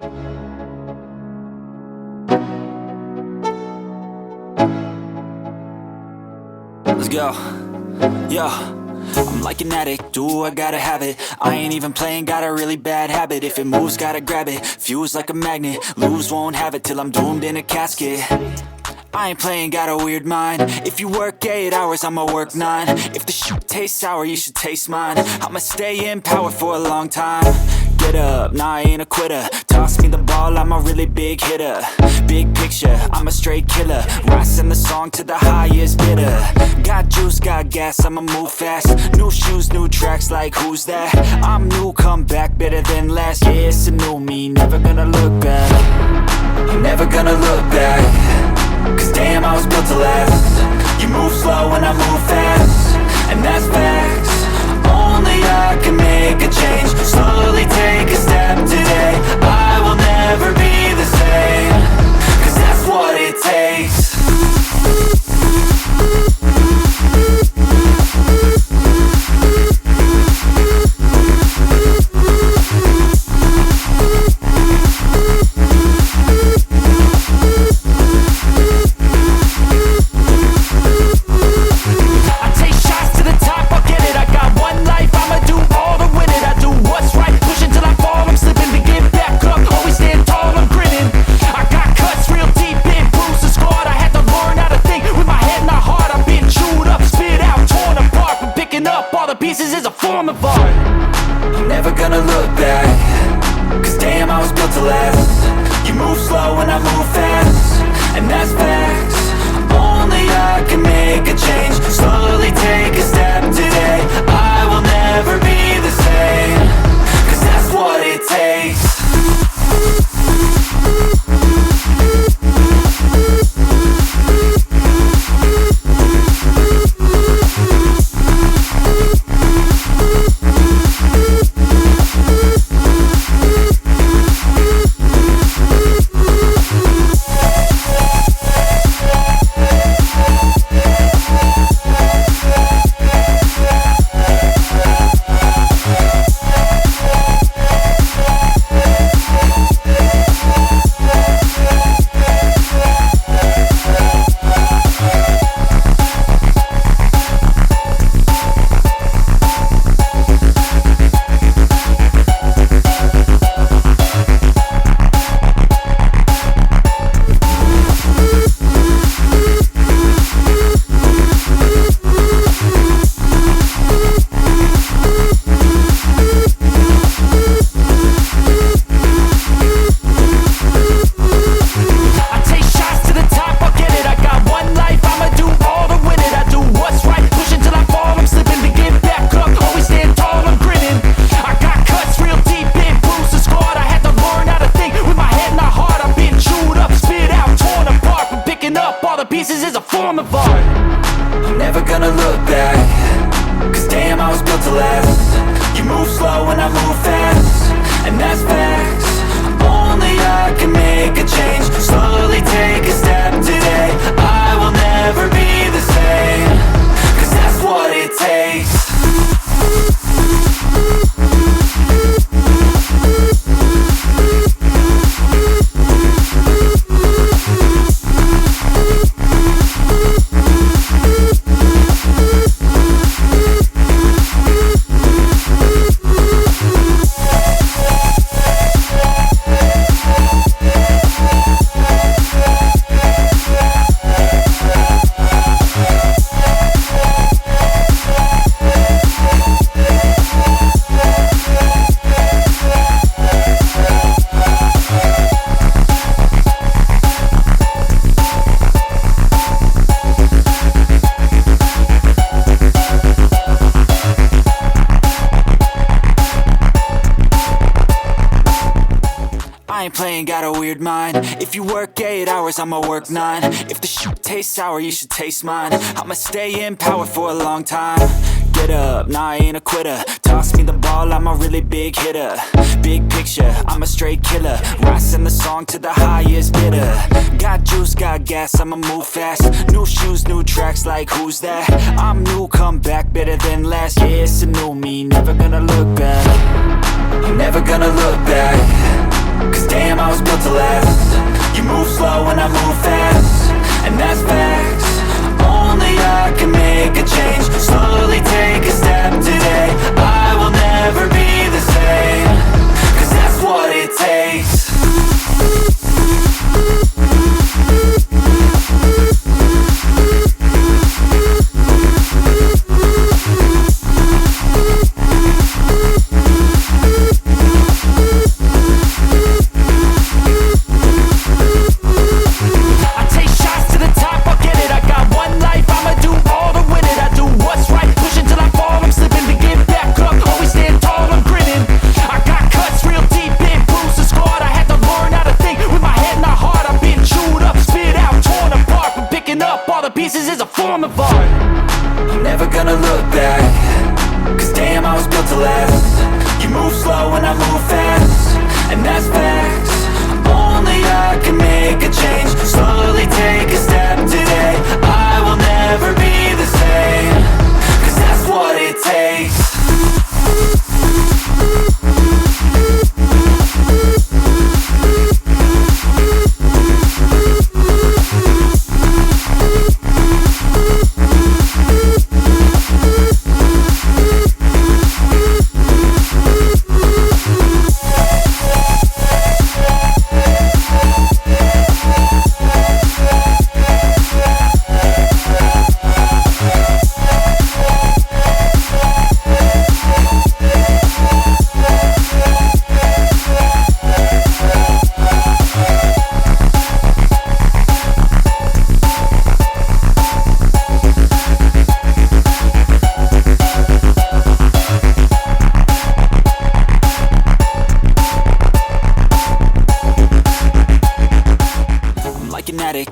Let's go. Yo, I'm like an addict, do I gotta have it. I ain't even playing, got a really bad habit. If it moves, gotta grab it, fuse like a magnet. Lose, won't have it till I'm doomed in a casket. I ain't playing, got a weird mind. If you work 8 hours, I'ma work 9. If the shit tastes sour, you should taste mine. I'ma stay in power for a long time. Get up, nah, I ain't a quitter. Toss me the ball, I'm a really big hitter. Big picture, I'm a straight killer. Rising the song to the highest bidder. Got juice, got gas, I'ma move fast. New shoes, new tracks, like who's that? I'm new, come back, better than last. Yeah, it's a new me, never gonna look back. Never gonna look back. Cause damn, I was built to last. You move slow and I move fast, and that's facts. Only I can make a change. Slowly take a step today. I will never be the same. Cause that's what it takes. Pieces is a form of art. I'm never gonna look back. Cause damn, I was built to last. You move slow and I move fast, and that's facts. Only I can make a change. Slowly take a step today. I will never be the same. Cause that's what it takes. Pieces is a form of art. I'm never gonna look back. Cause damn, I was built to last. You move slow and I move fast, and that's facts. Only I can make a change. Slowly take a step today. I will never be the same. Cause that's what it takes. I ain't playing, got a weird mind. If you work 8 hours, I'ma work 9. If the shit tastes sour, you should taste mine. I'ma stay in power for a long time. Get up, nah, I ain't a quitter. Toss me the ball, I'm a really big hitter. Big picture, I'm a straight killer. Rising the song to the highest bidder. Got juice, got gas, I'ma move fast. New shoes, new tracks, like who's that? I'm new, come back, better than last. Yeah, it's a new me, never gonna look back. Never gonna look back. Cause damn,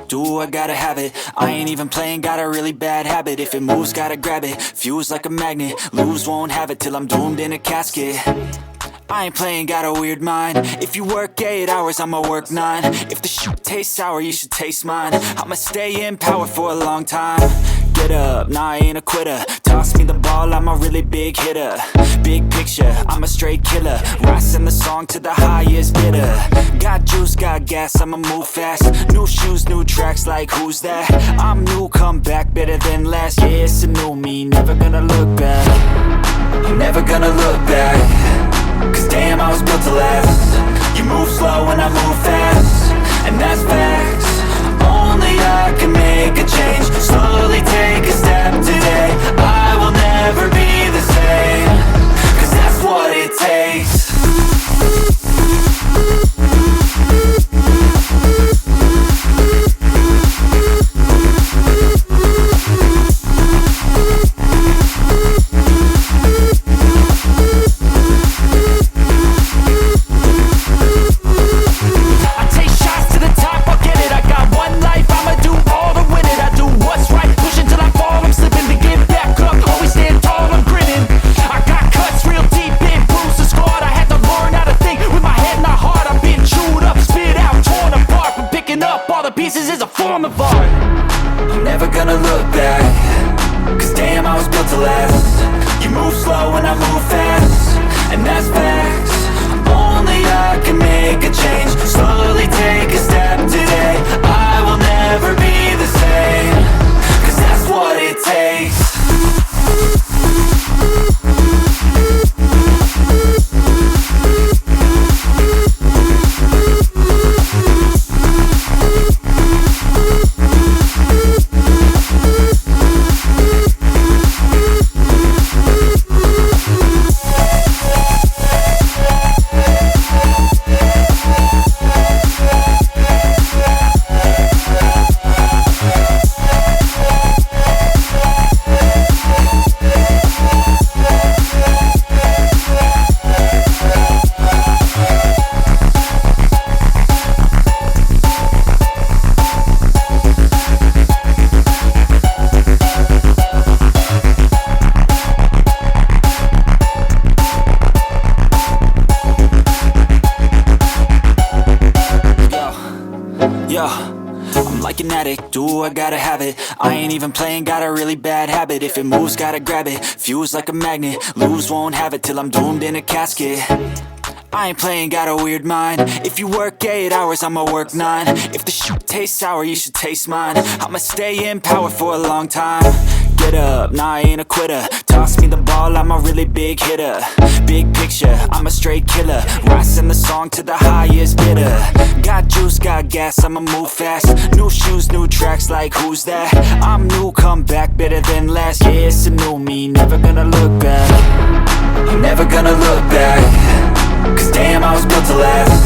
do I gotta have it. I ain't even playing, got a really bad habit. If it moves, gotta grab it, fuse like a magnet. Lose, won't have it till I'm doomed in a casket. I ain't playing, got a weird mind. If you work 8 hours, I'ma work 9. If the shit tastes sour, you should taste mine. I'ma stay in power for a long time. Get up, nah, I ain't a quitter. Toss me the ball, I'm a really big hitter. Big picture, I'm a straight killer. Rising the song to the highest bidder. Got juice, got gas, I'ma move fast. New shoes, new tracks, like who's that? I'm new, come back, better than last. Yeah, it's a new me, never gonna look back. I'm never gonna look back. Cause damn, I was built to last. You move slow and I move fast, and that's facts. Only I can make a change. Slowly take a step today. I will never be the same. Cause that's what it takes. Pieces is a form of art. I'm never gonna look back. Cause damn, I was built to last. You move slow and I move fast, and that's facts. Only I can make a change. Slowly take a step today. I will never be the same. Cause that's what it takes. I'm like an addict, do I gotta have it. I ain't even playing, got a really bad habit. If it moves, gotta grab it, fuse like a magnet. Lose, won't have it till I'm doomed in a casket. I ain't playing, got a weird mind. If you work 8 hours, I'ma work 9. If the shit tastes sour, you should taste mine. I'ma stay in power for a long time. Get up, nah, I ain't a quitter. Toss me the ball, I'm a really big hitter. Big picture, I'm a straight killer. Rising the song to the highest bidder. Got juice, got gas, I'ma move fast. New shoes, new tracks, like who's that? I'm new, come back, better than last. Yeah, it's a new me, never gonna look back. I'm never gonna look back. Cause damn, I was built to last.